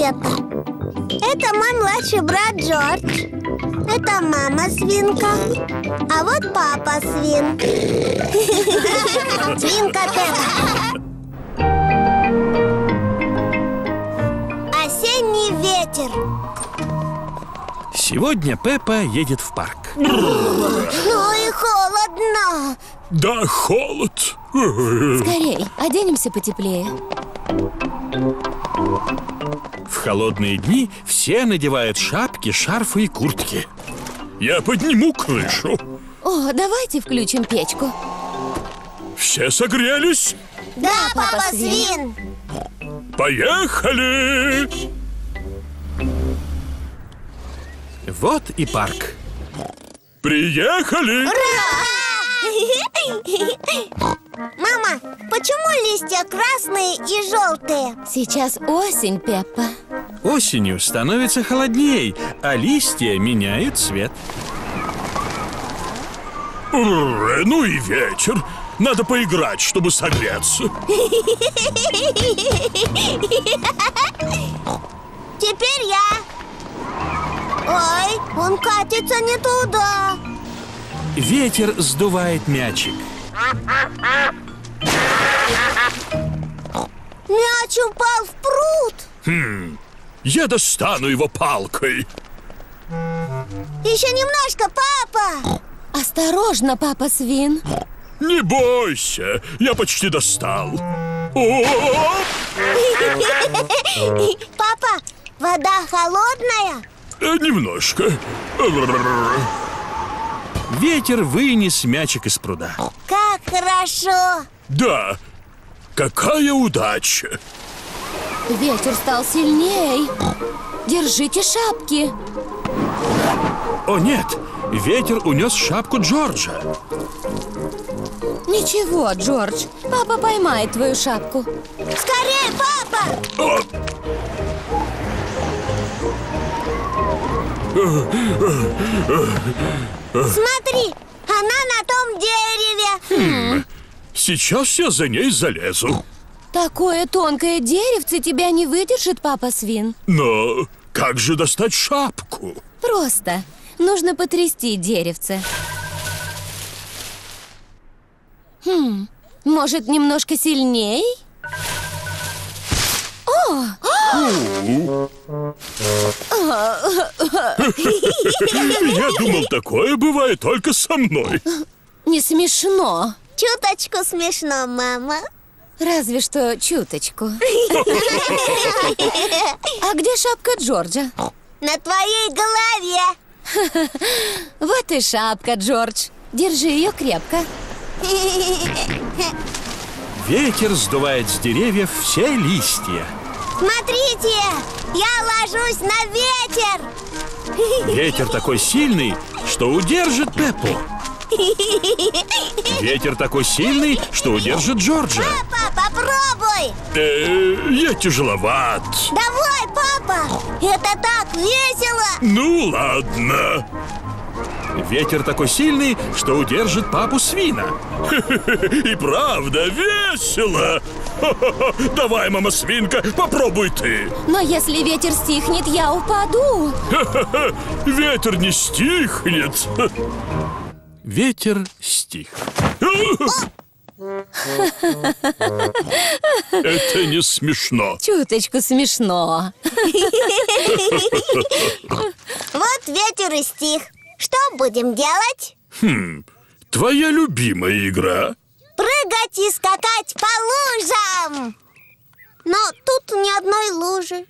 Пеппа. Это мой младший брат Джордж. Это мама свинка. А вот папа свин. Свинка Пеппа. Осенний ветер. Сегодня Пеппа едет в парк. Ну и холодно. Да, холод. Скорей, оденемся потеплее. В холодные дни все надевают шапки, шарфы и куртки. Я подниму крышу. О, давайте включим печку. Все согрелись? Да, папа папа свин. свин. Поехали! Вот и парк. Приехали! Мама, почему листья красные и желтые? Сейчас осень, Пеппа. Осенью становится холодней, а листья меняют цвет. Ну и вечер. Надо поиграть, чтобы согреться. Теперь я. Ой, он катится не туда. Ветер сдувает мячик. Мяч упал в пруд. Я достану его палкой. Еще немножко, папа. Осторожно, папа свин. Не бойся, я почти достал. О! Папа, вода холодная? Немножко. Ветер вынес мячик из пруда. Как хорошо. Да, какая удача. Ветер стал сильней. Держите шапки. О нет, ветер унес шапку Джорджа. Ничего, Джордж, папа поймает твою шапку. Скорее, папа. О, Смотри, она на том дереве. сейчас я за ней залезу. Такое тонкое деревце тебя не выдержит, папа свин. Но как же достать шапку? Просто нужно потрясти деревце. Может, немножко сильней? Я думал, такое бывает только со мной. Не смешно. Чуточку смешно, мама. Разве что чуточку. А где шапка Джорджа? На твоей голове. Вот и шапка, Джордж. Держи ее крепко. Ветер сдувает с деревьев все листья. Смотрите, я ложусь на ветер. Ветер такой сильный, что удержит Пеппу. Ветер такой сильный, что удержит Джорджа. Папа, попробуй. Я тяжеловат. Давай, папа. Это так весело. Ну ладно. Ветер такой сильный, что удержит папу свина. И правда весело. Давай, мама свинка, попробуй ты. Но если ветер стихнет, я упаду. Ветер не стихнет. Ветер стих. Это не смешно. Чуточку смешно. Вот ветер и стих. Что будем делать? Твоя любимая игра. Прыгать и скакать по лужам. Но тут ни одной лужи.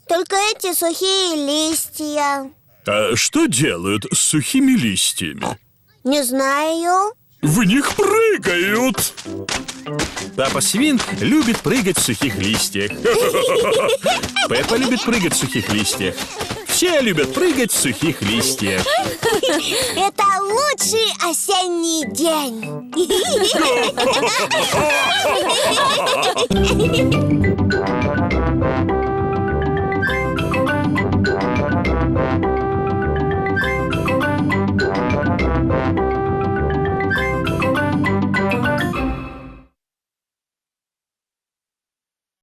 Только эти сухие листья. А что делают с сухими листьями? Не знаю. В них прыгают. Папа свин любит прыгать в сухих листьях. Пеппа любит прыгать в сухих листьях. Все любят прыгать в сухих листьях. Это лучший осенний день.